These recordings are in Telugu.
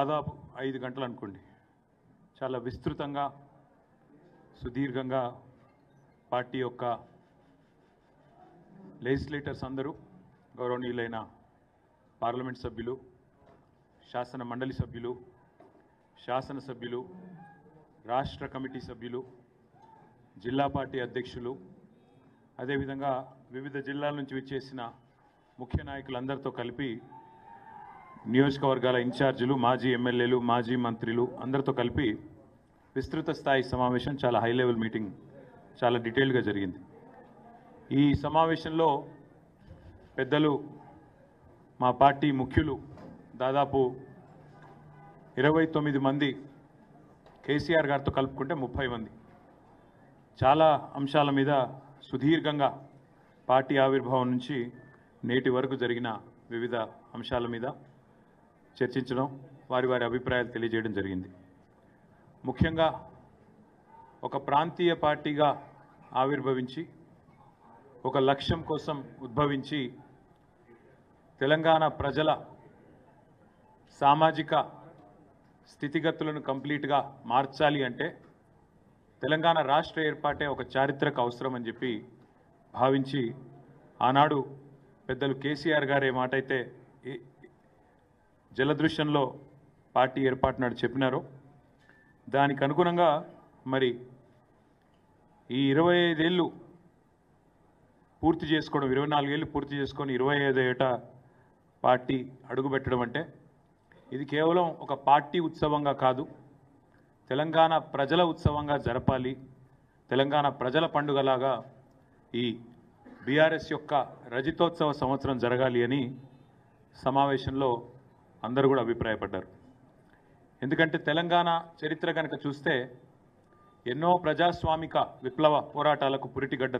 దాదాపు 5 గంటలు అనుకోండి చాలా విస్తృతంగా సుదీర్ఘంగా పార్టీ యొక్క లెజిస్లేటర్స్ అందరూ గౌరవనీయులైన పార్లమెంట్ సభ్యులు, శాసన మండలి సభ్యులు, శాసనసభ్యులు, రాష్ట్ర కమిటీ సభ్యులు, జిల్లా పార్టీ అధ్యక్షులు, అదేవిధంగా వివిధ జిల్లాల నుంచి విచ్చేసిన ముఖ్య నాయకులందరితో కలిపి నియోజకవర్గాల ఇన్ఛార్జీలు, మాజీ ఎమ్మెల్యేలు, మాజీ మంత్రులు అందరితో కలిపి విస్తృత స్థాయి సమావేశం, చాలా హై లెవెల్ మీటింగ్, చాలా డీటెయిల్గా జరిగింది. ఈ సమావేశంలో పెద్దలు, మా పార్టీ ముఖ్యులు దాదాపు 29 మంది, కేసీఆర్ గారితో కలుపుకుంటే 30 మంది చాలా అంశాల మీద సుదీర్ఘంగా పార్టీ ఆవిర్భావం నుంచి నేటి వరకు జరిగిన వివిధ అంశాల మీద చర్చించడం, వారి వారి అభిప్రాయాలు తెలియజేయడం జరిగింది. ముఖ్యంగా ఒక ప్రాంతీయ పార్టీగా ఆవిర్భవించి ఒక లక్ష్యం కోసం ఉద్భవించి తెలంగాణ ప్రజల సామాజిక స్థితిగతులను కంప్లీట్గా మార్చాలి అంటే తెలంగాణ రాష్ట్ర ఏర్పాటే ఒక చారిత్రక అవసరం అని చెప్పి భావించి ఆనాడు పెద్దలు కేసీఆర్ గారు ఏ మాట అయితే జలదృశ్యంలో పార్టీ ఏర్పాటు నాడు చెప్పినారో దానికి అనుగుణంగా మరి ఈ 25 ఏళ్ళు పూర్తి చేసుకోవడం, 24 ఏళ్ళు పూర్తి చేసుకొని 25వ ఏట పార్టీ అడుగుపెట్టడం అంటే ఇది కేవలం ఒక పార్టీ ఉత్సవంగా కాదు, తెలంగాణ ప్రజల ఉత్సవంగా జరపాలి, తెలంగాణ ప్రజల పండుగలాగా ఈ బీఆర్ఎస్ యొక్క రజతోత్సవ సంవత్సరం జరగాలి అని సమావేశంలో అందరూ కూడా అభిప్రాయపడ్డారు. ఎందుకంటే తెలంగాణ చరిత్ర కనుక చూస్తే ఎన్నో ప్రజాస్వామిక విప్లవ పోరాటాలకు పురిటిగడ్డ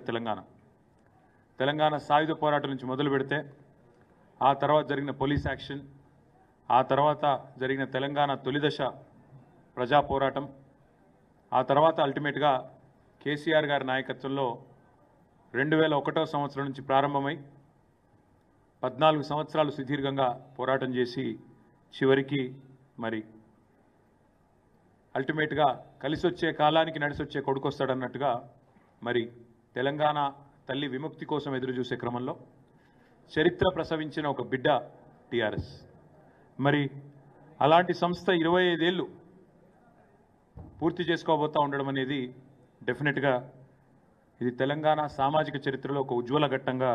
తెలంగాణ సాయుధ పోరాటం నుంచి మొదలు పెడితే ఆ తర్వాత జరిగిన పోలీస్ యాక్షన్, ఆ తర్వాత జరిగిన తెలంగాణ తొలిదశ ప్రజా పోరాటం, ఆ తర్వాత అల్టిమేట్గా కేసీఆర్ గారి నాయకత్వంలో 2001వ సంవత్సరం నుంచి ప్రారంభమై 14 సంవత్సరాలు సుదీర్ఘంగా పోరాటం చేసి చివరికి మరి అల్టిమేట్గా కలిసి వచ్చే కాలానికి నడిసొచ్చే కొడుకు వస్తాడన్నట్టుగా మరి తెలంగాణ తల్లి విముక్తి కోసం ఎదురు చూసే క్రమంలో చరిత్ర ప్రసవించిన ఒక బిడ్డ టీఆర్ఎస్. మరి అలాంటి సంస్థ 25 ఏళ్ళు పూర్తి చేసుకోబోతూ ఉండడం అనేది డెఫినెట్గా ఇది తెలంగాణ సామాజిక చరిత్రలో ఒక ఉజ్వల ఘట్టంగా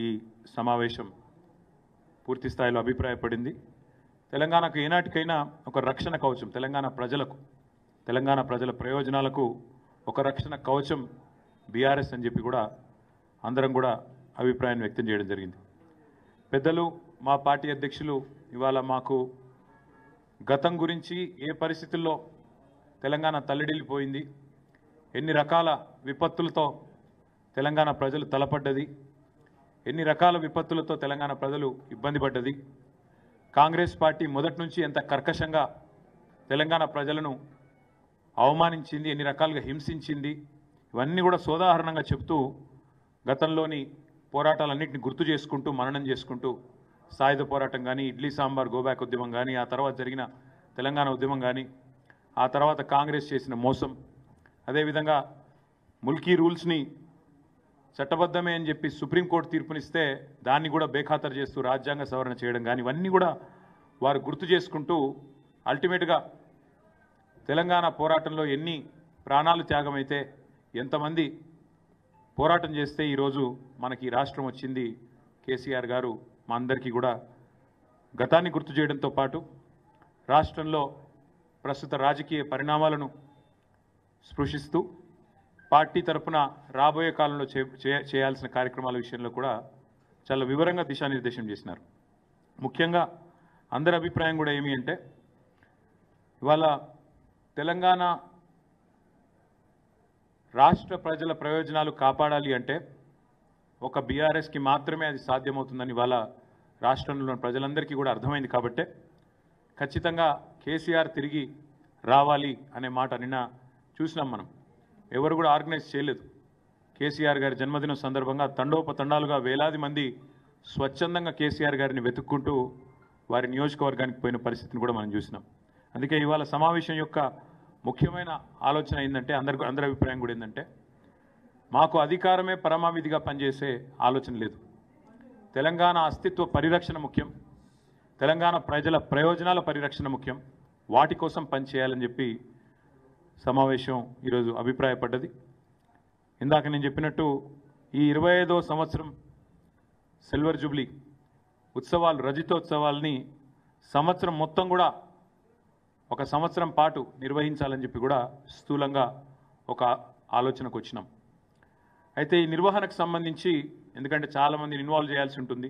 ఈ సమావేశం పూర్తి స్థాయిలో అభిప్రాయపడింది. తెలంగాణకు ఏనాటికైనా ఒక రక్షణ కవచం, తెలంగాణ ప్రజలకు, తెలంగాణ ప్రజల ప్రయోజనాలకు ఒక రక్షణ కవచం బీఆర్ఎస్ అని చెప్పి కూడా అందరం కూడా అభిప్రాయాన్ని వ్యక్తం చేయడం జరిగింది. పెద్దలు, మా పార్టీ అధ్యక్షులు ఇవాళ మాకు గతం గురించి, ఏ పరిస్థితుల్లో తెలంగాణ తల్లడిల్లిపోయింది, ఎన్ని రకాల విపత్తులతో తెలంగాణ ప్రజలు తలపడ్డది, ఎన్ని రకాల విపత్తులతో తెలంగాణ ప్రజలు ఇబ్బంది పడ్డది, కాంగ్రెస్ పార్టీ మొదటి నుంచి ఎంత కర్కశంగా తెలంగాణ ప్రజలను అవమానించింది, ఎన్ని రకాలుగా హింసించింది, ఇవన్నీ కూడా సోదాహరణంగా చెప్తూ గతంలోని పోరాటాలన్నింటినీ గుర్తు చేసుకుంటూ, మననం చేసుకుంటూ, సాయుధ పోరాటం కానీ, ఇడ్లీ సాంబార్ గోబ్యాక్ ఉద్యమం కానీ, ఆ తర్వాత జరిగిన తెలంగాణ ఉద్యమం కానీ, ఆ తర్వాత కాంగ్రెస్ చేసిన మోసం, అదేవిధంగా ముల్కీ రూల్స్ని చట్టబద్ధమే అని చెప్పి సుప్రీంకోర్టు తీర్పునిస్తే దాన్ని కూడా బేఖాతరు చేస్తూ రాజ్యాంగ సవరణ చేయడం కానీ, ఇవన్నీ కూడా వారు గుర్తు చేసుకుంటూ అల్టిమేట్గా తెలంగాణ పోరాటంలో ఎన్ని ప్రాణాలు త్యాగమైతే, ఎంతమంది పోరాటం చేస్తే ఈరోజు మనకి రాష్ట్రం వచ్చింది, కేసీఆర్ గారు మా అందరికీ కూడా గతాన్ని గుర్తు చేయడంతో పాటు రాష్ట్రంలో ప్రస్తుత రాజకీయ పరిణామాలను స్పృశిస్తూ పార్టీ తరఫున రాబోయే కాలంలో చేయాల్సిన కార్యక్రమాల విషయంలో కూడా చాలా వివరంగా దిశానిర్దేశం చేసినారు. ముఖ్యంగా అందరి అభిప్రాయం కూడా ఏమి అంటే ఇవాళ తెలంగాణ రాష్ట్ర ప్రజల ప్రయోజనాలు కాపాడాలి అంటే ఒక బీఆర్ఎస్కి మాత్రమే అది సాధ్యమవుతుందని ఇవాళ రాష్ట్రంలో ప్రజలందరికీ కూడా అర్థమైంది. కాబట్టే ఖచ్చితంగా కేసీఆర్ తిరిగి రావాలి అనే మాట నిన్న చూసినాం. మనం ఎవరు కూడా ఆర్గనైజ్ చేయలేదు. కేసీఆర్ గారి జన్మదినం సందర్భంగా తండోపతండాలుగా వేలాది మంది స్వచ్ఛందంగా కేసీఆర్ గారిని వెతుక్కుంటూ వారి నియోజకవర్గానికి పోయిన పరిస్థితిని కూడా మనం చూసినాం. అందుకే ఇవాళ సమావేశం యొక్క ముఖ్యమైన ఆలోచన ఏంటంటే అందరి అభిప్రాయం కూడా ఏంటంటే మాకు అధికారమే పరమావిధిగా పనిచేసే ఆలోచన లేదు. తెలంగాణ అస్తిత్వ పరిరక్షణ ముఖ్యం, తెలంగాణ ప్రజల ప్రయోజనాల పరిరక్షణ ముఖ్యం, వాటి కోసం పనిచేయాలని చెప్పి సమావేశం ఈరోజు అభిప్రాయపడ్డది. ఇందాక నేను చెప్పినట్టు ఈ 25వ సంవత్సరం సిల్వర్ జూబ్లీ ఉత్సవాలు, రజతోత్సవాల్ని సంవత్సరం మొత్తం కూడా ఒక సంవత్సరం పాటు నిర్వహించాలని చెప్పి కూడా స్థూలంగా ఒక ఆలోచనకు వచ్చినాం. అయితే ఈ నిర్వహణకు సంబంధించి ఎందుకంటే చాలామందిని ఇన్వాల్వ్ చేయాల్సి ఉంటుంది,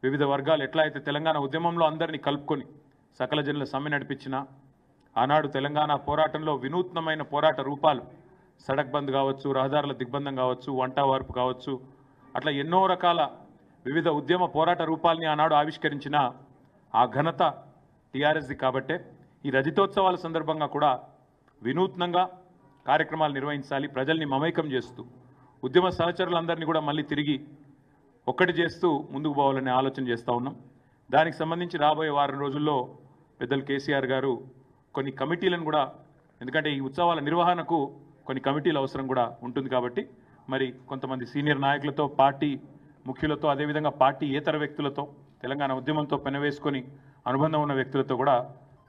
వివిధ వర్గాలు ఎట్లా అయితే తెలంగాణ ఉద్యమంలో అందరినీ కలుపుకొని సకల జనుల సమ్మె నడిపించినా, ఆనాడు తెలంగాణ పోరాటంలో వినూత్నమైన పోరాట రూపాలు సడక్ బంద్ కావచ్చు, రహదారుల దిగ్బంధం కావచ్చు, వంట వార్పు కావచ్చు, అట్లా ఎన్నో రకాల వివిధ ఉద్యమ పోరాట రూపాలని ఆనాడు ఆవిష్కరించిన ఆ ఘనత టీఆర్ఎస్ది. కాబట్టే ఈ రజతోత్సవాల సందర్భంగా కూడా వినూత్నంగా కార్యక్రమాలు నిర్వహించాలి, ప్రజల్ని మమైకం చేస్తూ ఉద్యమ సహచరులందరినీ కూడా మళ్ళీ తిరిగి ఒక్కటి చేస్తూ ముందుకు పోవాలనే ఆలోచన చేస్తూ ఉన్నాం. దానికి సంబంధించి రాబోయే వారం రోజుల్లో పెద్దలు కేసీఆర్ గారు కొన్ని కమిటీలను కూడా, ఎందుకంటే ఈ ఉత్సవాల నిర్వహణకు కొన్ని కమిటీల అవసరం కూడా ఉంటుంది కాబట్టి మరి కొంతమంది సీనియర్ నాయకులతో, పార్టీ ముఖ్యులతో, అదేవిధంగా పార్టీయేతర వ్యక్తులతో, తెలంగాణ ఉద్యమంతో పెనవేసుకొని అనుబంధం ఉన్న వ్యక్తులతో కూడా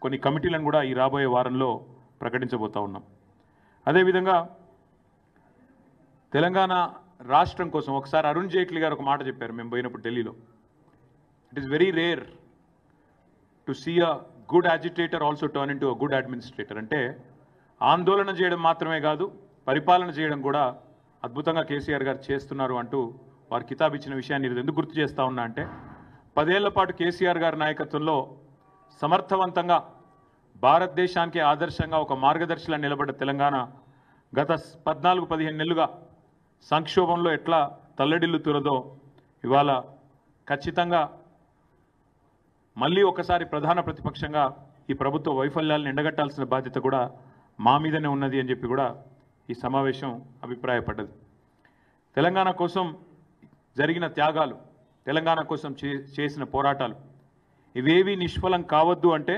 కొన్ని కమిటీలను కూడా ఈ రాబోయే వారంలో ప్రకటించబోతా ఉన్నాం. అదేవిధంగా తెలంగాణ రాష్ట్రం కోసం ఒకసారి అరుణ్ జైట్లీ గారు ఒక మాట చెప్పారు మేము పోయినప్పుడు ఢిల్లీలో. It is very rare to see a good agitator also turn into a good administrator. అంటే ఆందోళన చేయడం మాత్రమే కాదు, పరిపాలన చేయడం కూడా అద్భుతంగా కేసీఆర్ గారు చేస్తున్నారు అంటూ వారు కితాబ్ ఇచ్చిన విషయాన్ని ఎందుకు గుర్తు చేస్తా ఉన్నా అంటే 10 ఏళ్ల పాటు కేసీఆర్ గారి నాయకత్వంలో సమర్థవంతంగా భారతదేశానికి ఆదర్శంగా ఒక మార్గదర్శిలా నిలబడ్డ తెలంగాణ గత 14-15 నెలలుగా సంక్షోభంలో ఎట్లా తల్లడిల్లుతున్నదో ఇవాళ ఖచ్చితంగా మళ్ళీ ఒకసారి ప్రధాన ప్రతిపక్షంగా ఈ ప్రభుత్వ వైఫల్యాలను ఎండగట్టాల్సిన బాధ్యత కూడా మా మీదనే ఉన్నది అని చెప్పి కూడా ఈ సమావేశం అభిప్రాయపడ్డది. తెలంగాణ కోసం జరిగిన త్యాగాలు, తెలంగాణ కోసం చేసిన పోరాటాలు ఇవేవి నిష్ఫలం కావద్దు అంటే,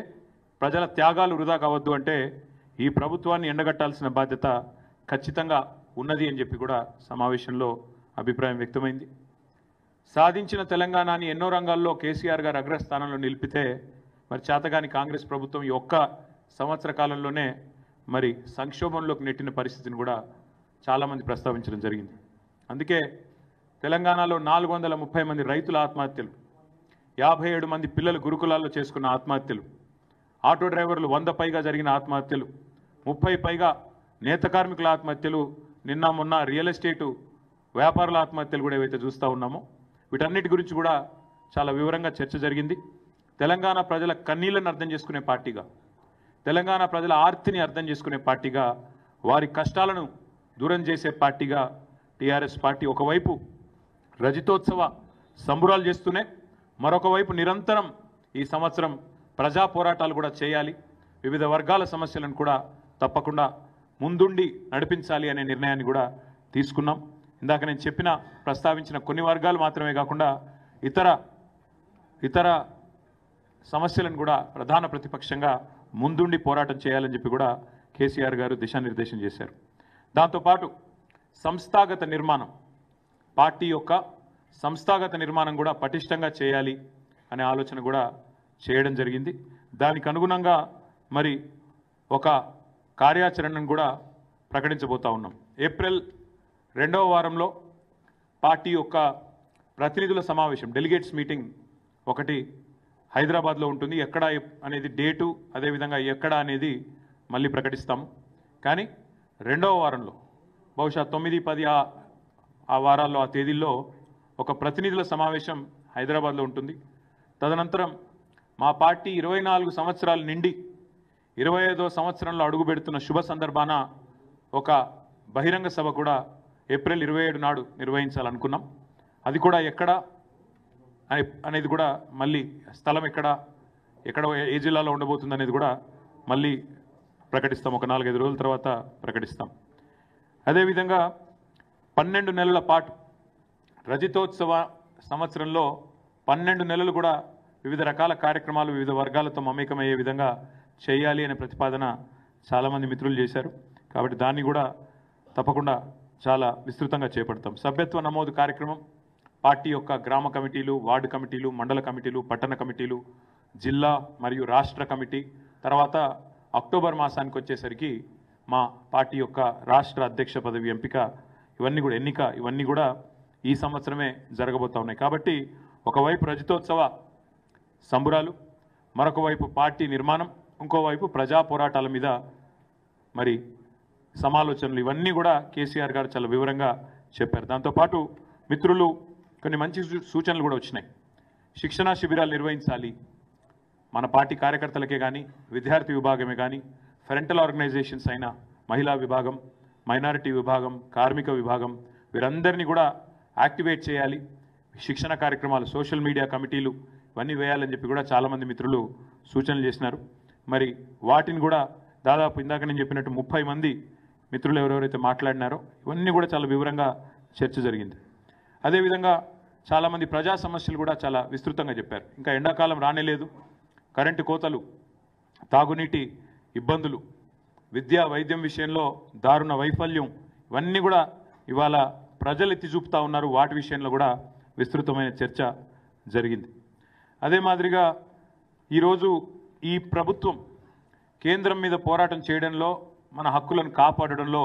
ప్రజల త్యాగాలు వృధా కావద్దు అంటే ఈ ప్రభుత్వాన్ని ఎండగట్టాల్సిన బాధ్యత ఖచ్చితంగా ఉన్నది అని చెప్పి కూడా సమావేశంలో అభిప్రాయం వ్యక్తమైంది. సాధించిన తెలంగాణని ఎన్నో రంగాల్లో కేసీఆర్ గారు అగ్రస్థానంలో నిలిపితే మరి చేతగాని కాంగ్రెస్ ప్రభుత్వం ఈ ఒక్క సంవత్సర కాలంలోనే మరి సంక్షోభంలోకి నెట్టిన పరిస్థితిని కూడా చాలామంది ప్రస్తావించడం జరిగింది. అందుకే తెలంగాణలో 430 మంది రైతుల ఆత్మహత్యలు, 57 మంది పిల్లలు గురుకులాల్లో చేసుకున్న ఆత్మహత్యలు, ఆటో డ్రైవర్లు 100 పైగా జరిగిన ఆత్మహత్యలు, 30 పైగా నేత కార్మికుల ఆత్మహత్యలు, నిన్న మొన్న రియల్ ఎస్టేటు వ్యాపారుల ఆత్మహత్యలు కూడా ఏవైతే చూస్తూ ఉన్నామో వీటన్నిటి గురించి కూడా చాలా వివరంగా చర్చ జరిగింది. తెలంగాణ ప్రజల కన్నీళ్లను అర్థం చేసుకునే పార్టీగా, తెలంగాణ ప్రజల ఆర్తిని అర్థం చేసుకునే పార్టీగా, వారి కష్టాలను దూరం చేసే పార్టీగా టీఆర్ఎస్ పార్టీ ఒకవైపు రజతోత్సవ సంబురాలు చేస్తూనే మరొక వైపు నిరంతరం ఈ సంవత్సరం ప్రజా పోరాటాలు కూడా చేయాలి, వివిధ వర్గాల సమస్యలను కూడా తప్పకుండా ముందుండి నడిపించాలి అనే నిర్ణయాన్ని కూడా తీసుకున్నాం. ఇందాక నేను ప్రస్తావించిన కొన్ని వర్గాలు మాత్రమే కాకుండా ఇతర సమస్యలను కూడా ప్రధాన ప్రతిపక్షంగా ముందుండి పోరాటం చేయాలని చెప్పి కూడా కేసీఆర్ గారు దిశానిర్దేశం చేశారు. దాంతోపాటు సంస్థాగత నిర్మాణం, పార్టీ యొక్క సంస్థాగత నిర్మాణం కూడా పటిష్టంగా చేయాలి అనే ఆలోచన కూడా చేయడం జరిగింది. దానికి అనుగుణంగా మరి ఒక కార్యాచరణను కూడా ప్రకటించబోతా ఉన్నాం. ఏప్రిల్ 2వ వారంలో పార్టీ యొక్క ప్రతినిధుల సమావేశం, డెలిగేట్స్ మీటింగ్ ఒకటి హైదరాబాద్లో ఉంటుంది. ఎక్కడ అనేది డేటు, అదేవిధంగా ఎక్కడ అనేది మళ్ళీ ప్రకటిస్తాము. కానీ 2వ వారంలో బహుశా 9-10 ఆ వారాల్లో, ఆ తేదీల్లో ఒక ప్రతినిధుల సమావేశం హైదరాబాద్లో ఉంటుంది. తదనంతరం మా పార్టీ 24 సంవత్సరాలు నిండి 25వ సంవత్సరంలో అడుగు పెడుతున్న శుభ సందర్భాన ఒక బహిరంగ సభ కూడా ఏప్రిల్ 27 నాడు నిర్వహించాలనుకున్నాం. అది కూడా ఎక్కడ అనేది కూడా మళ్ళీ స్థలం ఎక్కడ ఏ జిల్లాలో ఉండబోతుంది అనేది కూడా మళ్ళీ ప్రకటిస్తాం. ఒక 4-5 రోజుల తర్వాత ప్రకటిస్తాం. అదేవిధంగా 12 నెలల పాటు రజతోత్సవ సంవత్సరంలో 12 నెలలు కూడా వివిధ రకాల కార్యక్రమాలు వివిధ వర్గాలతో మమేకమయ్యే విధంగా చేయాలి అనే ప్రతిపాదన చాలామంది మిత్రులు చేశారు. కాబట్టి దాన్ని కూడా తప్పకుండా చాలా విస్తృతంగా చేపడతాం. సభ్యత్వ నమోదు కార్యక్రమం పార్టీ యొక్క గ్రామ కమిటీలు, వార్డు కమిటీలు, మండల కమిటీలు, పట్టణ కమిటీలు, జిల్లా మరియు రాష్ట్ర కమిటీ, తర్వాత అక్టోబర్ మాసానికి వచ్చేసరికి మా పార్టీ యొక్క రాష్ట్ర అధ్యక్ష పదవి ఎంపిక ఇవన్నీ కూడా ఈ సంవత్సరమే జరగబోతా ఉన్నాయి. కాబట్టి ఒకవైపు రజతోత్సవ సంబురాలు, మరొక వైపు పార్టీ నిర్మాణం, ఇంకోవైపు ప్రజా పోరాటాల మీద మరి సమాలోచనలు, ఇవన్నీ కూడా కేసీఆర్ గారు చాలా వివరంగా చెప్పారు. దాంతోపాటు మిత్రులు కొన్ని మంచి సూచనలు కూడా వచ్చినాయి. శిక్షణా శిబిరాలు నిర్వహించాలి. మన పార్టీ కార్యకర్తలకే కానీ, విద్యార్థి విభాగమే కానీ, ఫ్రంటల్ ఆర్గనైజేషన్స్ అయిన మహిళా విభాగం, మైనారిటీ విభాగం, కార్మిక విభాగం, వీరందరినీ కూడా యాక్టివేట్ చేయాలి. శిక్షణ కార్యక్రమాలు, సోషల్ మీడియా కమిటీలు ఇవన్నీ వేయాలని చెప్పి కూడా చాలామంది మిత్రులు సూచనలు చేసినారు. మరి వాటిని కూడా దాదాపు ఇందాక నేను చెప్పినట్టు 30 మంది మిత్రులు ఎవరెవరైతే మాట్లాడినారో ఇవన్నీ కూడా చాలా వివరంగా చర్చ జరిగింది. అదేవిధంగా చాలామంది ప్రజా సమస్యలు కూడా చాలా విస్తృతంగా చెప్పారు. ఇంకా ఎండాకాలం రానేలేదు, కరెంటు కోతలు, తాగునీటి ఇబ్బందులు, విద్యా వైద్యం విషయంలో దారుణ వైఫల్యం, ఇవన్నీ కూడా ఇవాళ ప్రజలు ఎత్తి చూపుతా ఉన్నారు. వాటి విషయంలో కూడా విస్తృతమైన చర్చ జరిగింది. అదే మాదిరిగా ఈరోజు ఈ ప్రభుత్వం కేంద్రం మీద పోరాటం చేయడంలో, మన హక్కులను కాపాడడంలో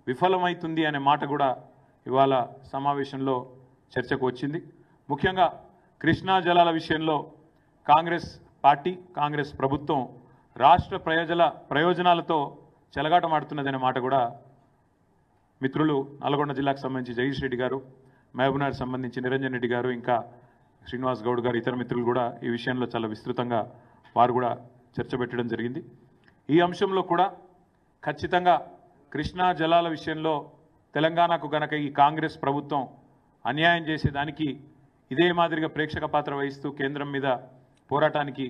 విఫలమవుతుంది అనే మాట కూడా ఇవాళ సమావేశంలో చర్చకు వచ్చింది. ముఖ్యంగా కృష్ణా జలాల విషయంలో కాంగ్రెస్ పార్టీ, కాంగ్రెస్ ప్రభుత్వం రాష్ట్ర ప్రయోజనాలతో చెలగాటమాడుతున్నదనే మాట కూడా మిత్రులు నల్గొండ జిల్లాకు సంబంధించి జగదీష్ రెడ్డి గారు, మహబూబ్నగర్ సంబంధించి నిరంజన్ రెడ్డి గారు, ఇంకా శ్రీనివాస్ గౌడ్ గారు, ఇతర మిత్రులు కూడా ఈ విషయంలో చాలా విస్తృతంగా వారు కూడా చర్చ పెట్టడం జరిగింది. ఈ అంశంలో కూడా ఖచ్చితంగా కృష్ణా జలాల విషయంలో తెలంగాణకు గనక ఈ కాంగ్రెస్ ప్రభుత్వం అన్యాయం చేసేదానికి ఇదే మాదిరిగా ప్రేక్షక పాత్ర వహిస్తూ కేంద్రం మీద పోరాటానికి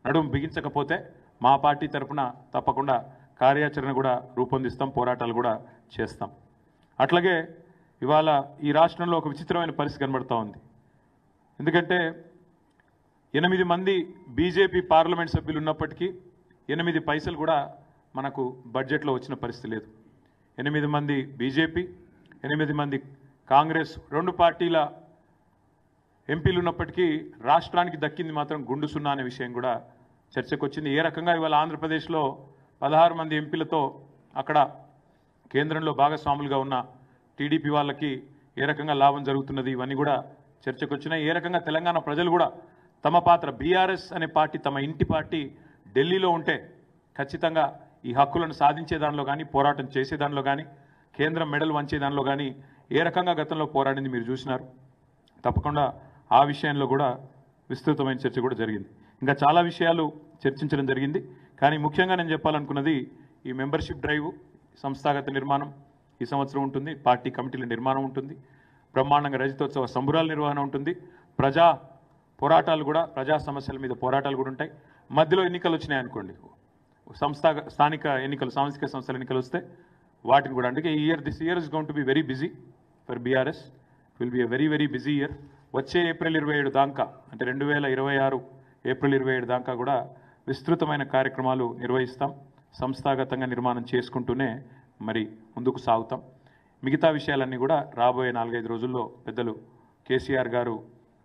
నడుం బిగించకపోతే మా పార్టీ తరఫున తప్పకుండా కార్యాచరణ కూడా రూపొందిస్తాం, పోరాటాలు కూడా చేస్తాం. అట్లాగే ఇవాళ ఈ రాష్ట్రంలో ఒక విచిత్రమైన పరిస్థితి కనబడుతూ ఉంది. ఎందుకంటే 8 మంది బీజేపీ పార్లమెంట్ సభ్యులు ఉన్నప్పటికీ 8 పైసలు కూడా మనకు బడ్జెట్లో వచ్చిన పరిస్థితి లేదు. 8 మంది బీజేపీ, 8 మంది కాంగ్రెస్, 2 పార్టీల ఎంపీలు ఉన్నప్పటికీ రాష్ట్రానికి దక్కింది మాత్రం గుండు సున్నా అనే విషయం కూడా చర్చకు వచ్చింది. ఏ రకంగా ఇవాళ ఆంధ్రప్రదేశ్లో 16 మంది ఎంపీలతో అక్కడ కేంద్రంలో భాగస్వాములుగా ఉన్న టీడీపీ వాళ్ళకి ఏ రకంగా లాభం జరుగుతున్నది, ఇవన్నీ కూడా చర్చకు వచ్చినాయి. ఏ రకంగా తెలంగాణ ప్రజలు కూడా తమ పాత్ర, బీఆర్ఎస్ అనే పార్టీ తమ ఇంటి పార్టీ ఢిల్లీలో ఉంటే ఖచ్చితంగా ఈ హక్కులను సాధించే దానిలో కానీ, పోరాటం చేసే దానిలో కానీ, కేంద్రం మెడల్ వంచే దానిలో కానీ ఏ రకంగా గతంలో పోరాడింది మీరు చూసినారు. తప్పకుండా ఆ విషయంలో కూడా విస్తృతమైన చర్చ కూడా జరిగింది. ఇంకా చాలా విషయాలు చర్చించడం జరిగింది. కానీ ముఖ్యంగా నేను చెప్పాలనుకున్నది ఈ మెంబర్షిప్ డ్రైవ్, సంస్థాగత నిర్మాణం ఈ సంవత్సరం ఉంటుంది, పార్టీ కమిటీల నిర్మాణం ఉంటుంది, బ్రహ్మాండంగా రజతోత్సవ సంబురాల నిర్వహణ ఉంటుంది, ప్రజా పోరాటాలు కూడా, ప్రజా సమస్యల మీద పోరాటాలు కూడా ఉంటాయి. మధ్యలో ఎన్నికలు వచ్చినాయి అనుకోండి, స్థానిక ఎన్నికలు, సాంస్థిక సంస్థల ఎన్నికలు వస్తే వాటిని కూడా, అందుకే this year is going to be very busy for BRS. Will be a very very busy year. వచ్చే ఏప్రిల్ 27 దాకా, అంటే 2026 ఏప్రిల్ 27 దాకా కూడా విస్తృతమైన కార్యక్రమాలు నిర్వహిస్తాం. సంస్థాగతంగా నిర్మాణం చేసుకుంటూనే మరి ముందుకు సాగుతాం. మిగతా విషయాలన్నీ కూడా రాబోయే 4-5 రోజుల్లో పెద్దలు కేసీఆర్ గారు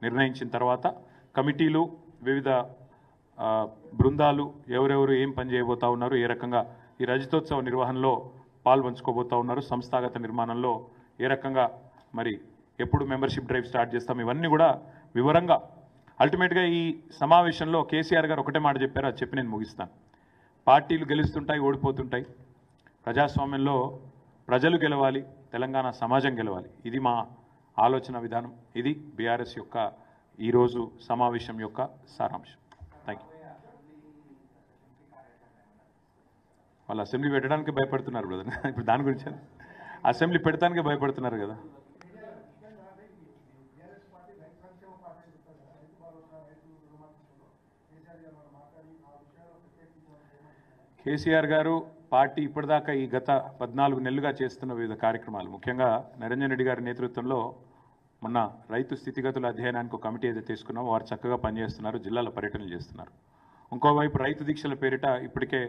నిర్ణయించిన తర్వాత కమిటీలు, వివిధ బృందాలు ఎవరెవరు ఏం పని చేయబోతా ఉన్నారు, ఏ రకంగా ఈ రజతోత్సవ నిర్వహణలో పాల్పంచుకోబోతా ఉన్నారు, సంస్థాగత నిర్మాణంలో ఏ రకంగా మరి ఎప్పుడు మెంబర్షిప్ డ్రైవ్ స్టార్ట్ చేస్తాం, ఇవన్నీ కూడా వివరంగా. అల్టిమేట్గా ఈ సమావేశంలో కేసీఆర్ గారు ఒకటే మాట చెప్పారు, అది చెప్పి నేను ముగిస్తాను. పార్టీలు గెలుస్తుంటాయి, ఓడిపోతుంటాయి. ప్రజాస్వామ్యంలో ప్రజలు గెలవాలి, తెలంగాణ సమాజం గెలవాలి. ఇది మా ఆలోచన విధానం. ఇది బీఆర్ఎస్ యొక్క ఈరోజు సమావేశం యొక్క సారాంశం. Thank you. వాళ్ళు అసెంబ్లీ పెట్టడానికి భయపడుతున్నారు బ్రదర్. ఇప్పుడు దాని గురించి అసెంబ్లీ పెడతానికి భయపడుతున్నారు కదా. కేసీఆర్ గారు పార్టీ ఇప్పటిదాకా ఈ గత 14 నెలలుగా చేస్తున్న వివిధ కార్యక్రమాలు, ముఖ్యంగా నిరంజన్ రెడ్డి గారి నేతృత్వంలో మొన్న రైతు స్థితిగతుల అధ్యయనానికి ఒక కమిటీ ఏదైతే తీసుకున్నామో వారు చక్కగా పనిచేస్తున్నారు, జిల్లాల పర్యటనలు చేస్తున్నారు. ఇంకోవైపు రైతు దీక్షల పేరిట ఇప్పటికే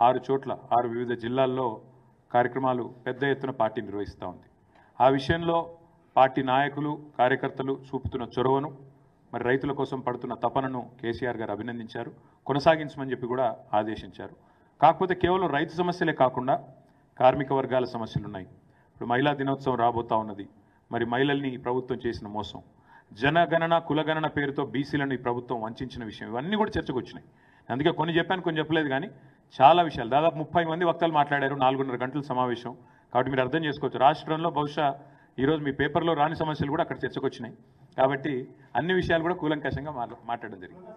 6 చోట్ల 6 వివిధ జిల్లాల్లో కార్యక్రమాలు పెద్ద ఎత్తున పార్టీ నిర్వహిస్తూ ఉంది. ఆ విషయంలో పార్టీ నాయకులు కార్యకర్తలు చూపుతున్న చొరవను మరి రైతుల కోసం పడుతున్న తపనను కేసీఆర్ గారు అభినందించారు, కొనసాగించమని చెప్పి కూడా ఆదేశించారు. కాకపోతే కేవలం రైతు సమస్యలే కాకుండా కార్మిక వర్గాల సమస్యలు ఉన్నాయి. ఇప్పుడు మహిళా దినోత్సవం రాబోతా ఉన్నది. మరి మహిళల్ని ఈ ప్రభుత్వం చేసిన మోసం, జనగణన కులగణన పేరుతో బీసీలను ఈ ప్రభుత్వం వంచిన విషయం, ఇవన్నీ కూడా చర్చకు వచ్చినాయి. అందుకే కొన్ని చెప్పాను, కొన్ని చెప్పలేదు. కానీ చాలా విషయాలు, దాదాపు 30 మంది వక్తలు మాట్లాడారు, 4.5 గంటల సమావేశం. కాబట్టి మీరు అర్థం చేసుకోవచ్చు, రాష్ట్రంలో బహుశా ఈరోజు మీ పేపర్లో రాని సమస్యలు కూడా అక్కడ చర్చకు వచ్చినాయి. కాబట్టి అన్ని విషయాలు కూడా కూలంకషంగా మాట్లాడడం జరిగింది.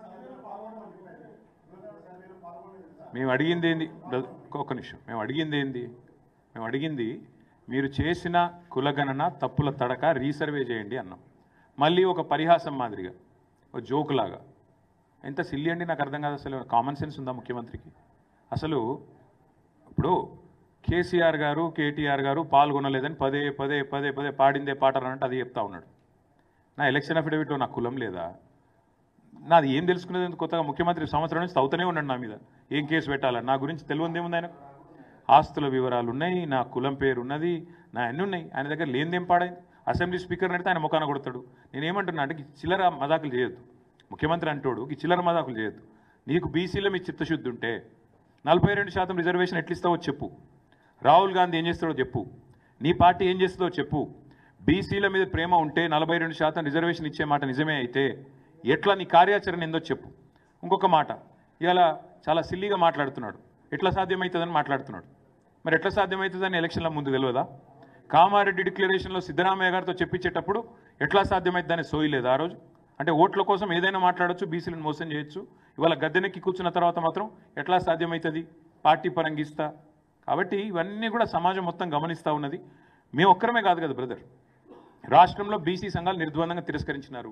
మేము అడిగింది ఏంది, ఒక్క నిమిషం, మేము అడిగింది మీరు చేసిన కులగణన తప్పుల తడక రీసర్వే చేయండి అన్నాం. మళ్ళీ ఒక పరిహాసం మాదిరిగా, ఒక జోకులాగా, ఎంత సిల్లి అండి, నాకు అర్థం కాదు. అసలు కామన్ సెన్స్ ఉందా ముఖ్యమంత్రికి? అసలు ఇప్పుడు కేసీఆర్ గారు కేటీఆర్ గారు పాల్గొనలేదని పదే పదే పదే పదే పాడిందే పాట అన్నట్టు అది చెప్తా ఉన్నాడు. నా ఎలక్షన్ అఫిడవిట్లో నా కులం లేదా? నాది ఏం తెలుసుకునేది? కొత్తగా ముఖ్యమంత్రి సంవత్సరం నుంచి తవ్వుతూనే ఉన్నాడు నా మీద, ఏం కేసు పెట్టాలని. నా గురించి తెలియదు ఏముంది? ఆయన ఆస్తుల వివరాలు ఉన్నాయి, నా కులం పేరు ఉన్నది, నా అన్నీ ఉన్నాయి. ఆయన దగ్గర లేనిదేం పాడైంది? అసెంబ్లీ స్పీకర్ నడితే ఆయన ముఖాన కొడతాడు. నేనేమంటున్నా అంటే, చిల్లర మదాకులు చేయొద్దు. ముఖ్యమంత్రి అంటోడు ఈ చిల్లర మదాకులు చేయొద్దు. నీకు బీసీలో మీ చిత్తశుద్ధి ఉంటే 42% రిజర్వేషన్ ఎట్లిస్తావో చెప్పు. రాహుల్ గాంధీ ఏం చేస్తాడో చెప్పు. నీ పార్టీ ఏం చేస్తుందో చెప్పు. బీసీల మీద ప్రేమ ఉంటే 42% రిజర్వేషన్ ఇచ్చే మాట నిజమే అయితే ఎట్లా నీ కార్యాచరణ ఏందో చెప్పు. ఇంకొక మాట, ఇవాళ చాలా సిల్లీగా మాట్లాడుతున్నాడు, ఎట్లా సాధ్యమవుతుందని మాట్లాడుతున్నాడు. మరి ఎట్లా సాధ్యమవుతుందని ఎలక్షన్ల ముందు తెలియదా? కామారెడ్డి డిక్లరేషన్లో సిద్ధరామయ్య గారితో చెప్పించేటప్పుడు ఎట్లా సాధ్యమవుతుందని సోయలేదు ఆ రోజు. అంటే ఓట్ల కోసం ఏదైనా మాట్లాడచ్చు, బీసీలను మోసం చేయొచ్చు. ఇవాళ గద్దెనెక్కి కూర్చున్న తర్వాత మాత్రం ఎట్లా సాధ్యమవుతుంది? పార్టీ పరంగిస్తా. కాబట్టి ఇవన్నీ కూడా సమాజం మొత్తం గమనిస్తూ ఉన్నది. మేము ఒక్కరమే కాదు కదా బ్రదర్, రాష్ట్రంలో బీసీ సంఘాలు నిర్ద్వందంగా తిరస్కరించినారు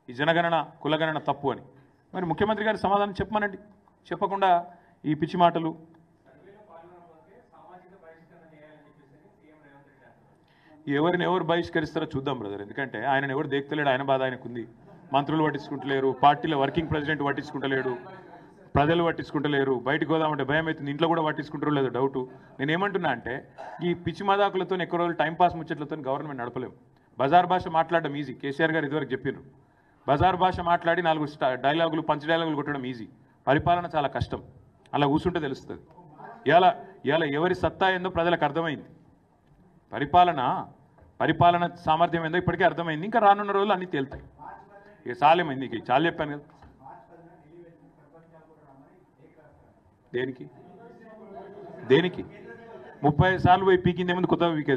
ఈ జనగణన కులగణన తప్పు అని. మరి ముఖ్యమంత్రి గారి సమాధానం చెప్పమనండి. చెప్పకుండా ఈ పిచ్చి మాటలు. ఎవరిని ఎవరు బహిష్కరిస్తారో చూద్దాం బ్రదర్. ఎందుకంటే ఆయన ఎవరు దేక్తలేడు, ఆయన బాధ ఆయనకుంది. మంత్రులు పట్టించుకుంటలేరు, పార్టీలో వర్కింగ్ ప్రెసిడెంట్ పట్టించుకుంటలేడు, ప్రజలు పట్టించుకుంటలేరు. బయటకు పోదామంటే భయం అవుతుంది, ఇంట్లో కూడా పట్టించుకుంటారో లేదో డౌటు. నేనేమంటున్నా అంటే, ఈ పిచ్చి మదాకులతో ఎక్కువ రోజులు టైంపాస్ ముచ్చట్లతో గవర్నమెంట్ నడపలేము. బజార్ భాష మాట్లాడడం ఈజీ, కేసీఆర్ గారు ఇదివరకు చెప్పారు. బజార్ భాష మాట్లాడి 4 డైలాగులు పంచ్ డైలాగులు కొట్టడం ఈజీ, పరిపాలన చాలా కష్టం. అలా కూర్చుంటే తెలుస్తుంది. ఇవాళ ఎవరి సత్తా ఏందో ప్రజలకు అర్థమైంది. పరిపాలన సామర్థ్యం ఏందో ఇప్పటికే అర్థమైంది. ఇంకా రానున్న రోజులు అన్నీ తేలుతాయి. ఇక చాలేమైంది, ఇక చాలా చెప్పాను కదా. దేనికి 35 సార్లు పోయి పీకిందే ముందు కొత్త పీకేది